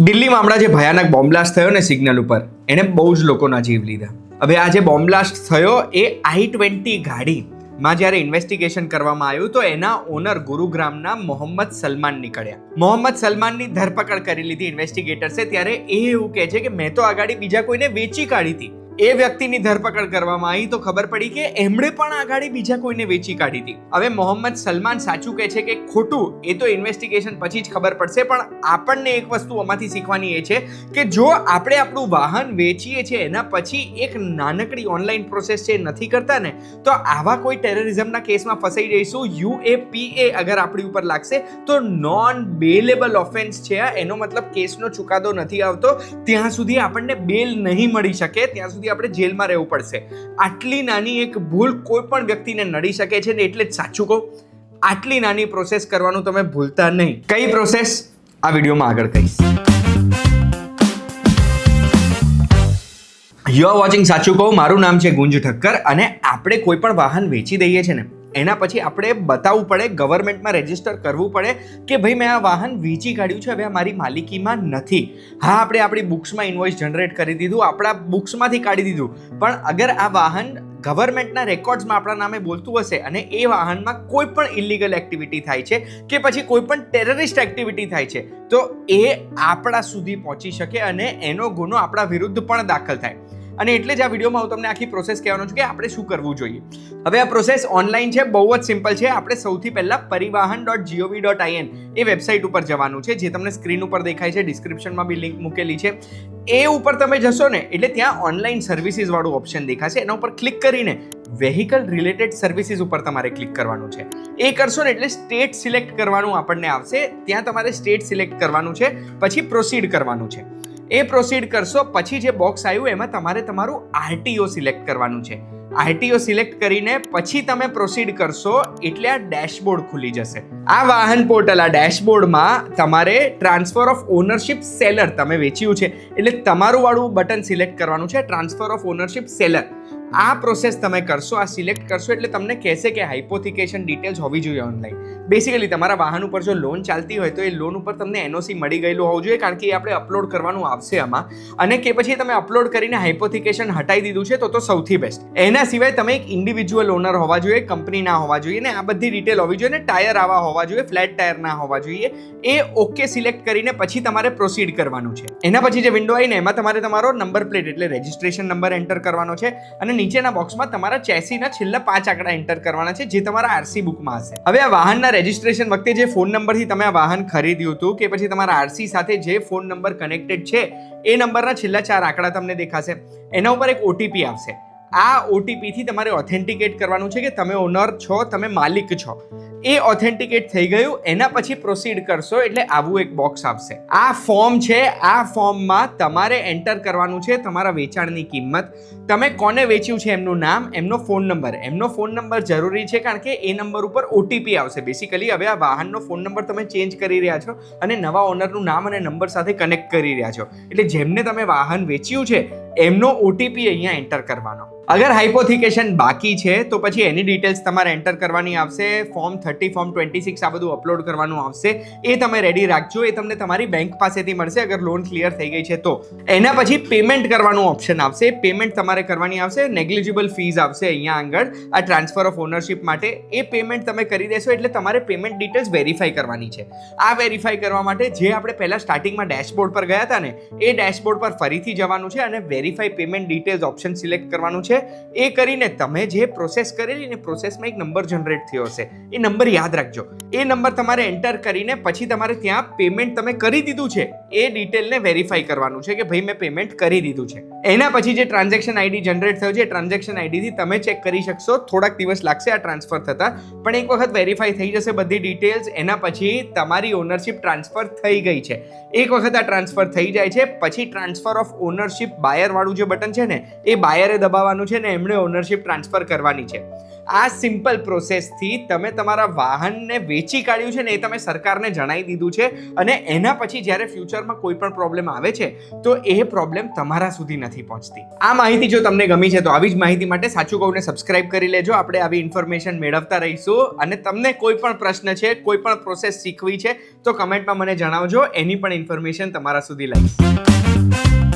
દિલ્હીમાં હમણાં જે ભયાનક બોમ્બ બ્લાસ્ટ થયો ને સિગ્નલ ઉપર, એને બહુ જ લોકોના જીવ લીધા. હવે આ જે બોમ્બ બ્લાસ્ટ થયો એ i20 ગાડીમાં જ્યારે ઇન્વેસ્ટિગેશન કરવામાં આવ્યું તો એના ઓનર ગુરુગ્રામના મોહમ્મદ સલમાન નીકળ્યા. મોહમ્મદ સલમાનની ધરપકડ કરી લીધી ઇન્વેસ્ટિગેટર્સે. ત્યારે એ એવું કહે છે કે મેં તો આ ગાડી બીજા કોઈને વેચી કાઢી હતી. એ વ્યક્તિની ધરપકડ કરવામાં આવી તો ખબર પડી કે એમણે પણ આ ગાડી બીજા કોઈને વેચી કાઢી હતી. હવે મોહમ્મદ સલમાન સાચું કહે છે કે ખોટું એ તો ઇન્વેસ્ટિગેશન પછી જ ખબર પડશે, પણ આપણને એક વસ્તુ આમાંથી શીખવાની એ છે કે જો આપણે આપણું વાહન વેચીએ છીએ એના પછી એક નાનકડી ઓનલાઈન પ્રોસેસ છે નથી કરતા ને, તો આવા કોઈ ટેરરિઝમના કેસમાં ફસાઈ જઈશું. UAPA અગર આપણી ઉપર લાગશે તો નોન બેલેબલ ઓફેન્સ છે. એનો મતલબ કેસનો ચુકાદો નથી આવતો ત્યાં સુધી આપણને બેલ નહીં મળી શકે, ત્યાં સુધી આપણે જેલમાં રહેવું પડશે. આટલી નાની એક ભૂલ કોઈ પણ વ્યક્તિને નડી શકે છે ને, એટલે જ સાચું કહું, આટલી નાની પ્રોસેસ કરવાનું તમે ભૂલતા નહીં. કઈ પ્રોસેસ આ વિડીયોમાં આગળ કહીશ. યુ આર વોચિંગ સાચું કહું. મારું નામ છે ગુંજ ઠક્કર અને આપણે કોઈ પણ વાહન વેચી દઈએ છીએ ને એના પછી આપણે બતાવવું પડે, ગવર્મેન્ટમાં રજીસ્ટર કરવું પડે કે ભાઈ મેં આ વાહન વેચી કાઢ્યું છે, હવે આ મારી માલિકીમાં નથી. હા, આપણે આપણી બુક્સમાં ઇન્વોઇસ જનરેટ કરી દીધું, આપણા બુક્સમાંથી કાઢી દીધું, પણ અગર આ વાહન ગવર્મેન્ટના રેકોર્ડ્સમાં આપણા નામે બોલતું હશે અને એ વાહનમાં કોઈ પણ ઇલીગલ એક્ટિવિટી થાય છે કે પછી કોઈ પણ ટેરરિસ્ટ એક્ટિવિટી થાય છે તો એ આપણા સુધી પહોંચી શકે અને એનો ગુનો આપણા વિરુદ્ધ પણ દાખલ થાય. અને એટલે જ આ વિડીયોમાં હું તમને આખી પ્રોસેસ કહેવાનો છું કે આપણે શું કરવું જોઈએ. હવે આ પ્રોસેસ ઓનલાઈન છે, બહુ જ સિમ્પલ છે. આપણે સૌથી પહેલાં પરિવાહન.gov.in એ વેબસાઇટ ઉપર જવાનું છે, જે તમને સ્ક્રીન ઉપર દેખાય છે, ડિસ્ક્રિપ્શનમાં બી લિંક મૂકેલી છે. એ ઉપર તમે જશો ને એટલે ત્યાં ઓનલાઈન સર્વિસીસ વાળું ઓપ્શન દેખાશે. એના ઉપર ક્લિક કરીને વેહિકલ રિલેટેડ સર્વિસીસ ઉપર તમારે ક્લિક કરવાનું છે. એ કરશો ને એટલે સ્ટેટ સિલેક્ટ કરવાનું આપણને આવશે. ત્યાં તમારે સ્ટેટ સિલેક્ટ કરવાનું છે, પછી પ્રોસીડ કરવાનું છે. એ પ્રોસીડ કરશો પછી જે બોક્સ આવ્યું એમાં તમારે તમારું RTO સિલેક્ટ કરવાનું છે. RTO સિલેક્ટ કરીને પછી તમે પ્રોસીડ કરશો એટલે આ ડેશબોર્ડ ખુલી જશે. આ વાહન પોર્ટલ, આ ડેશબોર્ડમાં તમારે ટ્રાન્સફર ઓફ ઓનરશિપ સેલર, તમે વેચ્યું છે એટલે તમારું વાળું બટન સિલેક્ટ કરવાનું છે, ટ્રાન્સફર ઓફ ઓનરશિપ સેલર. આ પ્રોસેસ તમે કરશો, આ સિલેક્ટ કરશો એટલે તમને કહેશે કે હાઇપોથિકેશન ડિટેલ્સ હોવી જોઈએ ઓનલાઈન. બેસિકલી તમારા વાહન ઉપર જો લોન ચાલતી હોય તો એ લોન ઉપર તમને NOC મળી ગયેલું હોવું જોઈએ, કારણ કે એ આપણે અપલોડ કરવાનું આવશે આમાં. અને કે પછી તમે અપલોડ કરીને હાઇપોથિકેશન હટાવી દીધું છે તો સૌથી બેસ્ટ. એના સિવાય તમે એક ઇન્ડિવિજ્યુઅલ ઓનર હોવા જોઈએ, કંપની ના હોવા જોઈએ ને આ બધી ડિટેલ હોવી જોઈએ ને ટાયર આવા હોવા જોઈએ, ફ્લેટ ટાયર ના હોવા જોઈએ. એ ઓકે સિલેક્ટ કરીને પછી તમારે પ્રોસીડ કરવાનું છે. એના પછી જે વિન્ડો આવીને એમાં તમારે તમારો નંબર પ્લેટ એટલે રજિસ્ટ્રેશન નંબર એન્ટર કરવાનો છે અને નીચેના બોક્સમાં તમારા ચેસીના છેલ્લા 5 આંકડા એન્ટર કરવાના છે, જે તમારા RC બુકમાં હશે. હવે આ વાહનના રજિસ્ટ્રેશન વખતે જે ફોન નંબરથી તમે આ વાહન ખરીદ્યું હતું કે પછી તમારા RC સાથે જે ફોન નંબર કનેક્ટેડ છે એ નંબરના છેલ્લા 4 આંકડા તમને દેખાશે. એના ઉપર એક OTP આવશે. આ OTP થી તમારે ઓથેન્ટિકેટ કરવાનું છે કે તમે ઓનર છો, તમે માલિક છો. એ ઓથેન્ટિકેટ થઈ ગયું. એના પછી પ્રોસીડ કરશો એટલે આવું એક બોક્સ આવશે. આ ફોર્મ છે, આ ફોર્મમાં તમારે એન્ટર કરવાનું છે તમારા વેચાણની કિંમત, તમે કોને વેચ્યું છે એમનું નામ, એમનો ફોન નંબર. એમનો ફોન નંબર જરૂરી છે કારણ કે એ નંબર ઉપર OTP આવશે. બેસિકલી હવે આ વાહનનો ફોન નંબર તમે ચેન્જ કરી રહ્યા છો અને નવા ઓનરનું નામ અને નંબર સાથે કનેક્ટ કરી રહ્યા છો, એટલે જેમને તમે વાહન વેચ્યું છે એમનો OTP અહીંયા એન્ટર કરવાનો. અગર હાઇપોથિકેશન બાકી છે તો પછી એની ડિટેલ્સ તમારે એન્ટર કરવાની આવશે. ફોર્મ 30, ફોર્મ 26 આ બધું અપલોડ કરવાનું આવશે. એ તમે રેડી રાખજો, એ તમને તમારી બેંક પાસેથી મળશે અગર લોન ક્લિયર થઈ ગઈ છે તો. એના પછી પેમેન્ટ કરવાનું ઓપ્શન આવશે. પેમેન્ટ તમારે કરવાની આવશે. નેગ્લિજિબલ ફીઝ આવશે અહીંયા આગળ આ ટ્રાન્સફર ઓફ ઓનરશિપ માટે. એ પેમેન્ટ તમે કરી દેશો એટલે તમારે પેમેન્ટ ડિટેલ્સ વેરીફાઈ કરવાની છે. આ વેરીફાઈ કરવા માટે જે આપણે પહેલા સ્ટાર્ટિંગમાં ડેશબોર્ડ પર ગયા હતા ને એ ડેશબોર્ડ પર ફરીથી જવાનું છે અને verify payment details option select કરવાનું છે. એ કરીને તમે જે પ્રોસેસ કરેલી ને પ્રોસેસમાં એક નંબર જનરેટ થયો હશે, એ નંબર યાદ રાખજો. એ નંબર તમારે એન્ટર કરીને પછી તમારે ત્યાં પેમેન્ટ તમે કરી દીધું છે એ ડિટેલને વેરીફાઈ કરવાનું છે કે ભાઈ મેં પેમેન્ટ કરી દીધું છે. એના પછી જે ટ્રાન્ઝેક્શન ID જનરેટ થયો છે ટ્રાન્ઝેક્શન ID થી તમે ચેક કરી શકશો. થોડાક દિવસ લાગશે આ ટ્રાન્સફર થતા, પણ એક વખત વેરીફાઈ થઈ જશે બધી ડિટેલ્સ. એના પછી તમારી ઓનરશિપ ટ્રાન્સફર થઈ ગઈ છે. એક વખત આ ટ્રાન્સફર થઈ જાય છે પછી ટ્રાન્સફર ઓફ ઓનરશિપ બાયર વાળું જે બટન છે ને એ બાયરે દબાવવાનું છે ને એમણે ઓનરશિપ ટ્રાન્સફર કરવાની છે. આ સિમ્પલ પ્રોસેસથી તમે તમારા વાહનને વેચી કાઢ્યું છે ને એ તમે સરકારને જણાવી દીધું છે, અને એના પછી જ્યારે ફ્યુચરમાં કોઈ પણ પ્રોબ્લેમ આવે છે તો એ પ્રોબ્લેમ તમારા સુધી નથી પહોંચતી. આ માહિતી જો તમને ગમી છે તો આવી જ માહિતી માટે સાચું કહું ને સબસ્ક્રાઇબ કરી લેજો. આપણે આવી ઇન્ફોર્મેશન મેળવતા રહીશું, અને તમને કોઈ પણ પ્રશ્ન છે, કોઈ પણ પ્રોસેસ શીખવી છે તો કમેન્ટમાં મને જણાવજો, એની પણ ઇન્ફોર્મેશન તમારા સુધી લઈશ.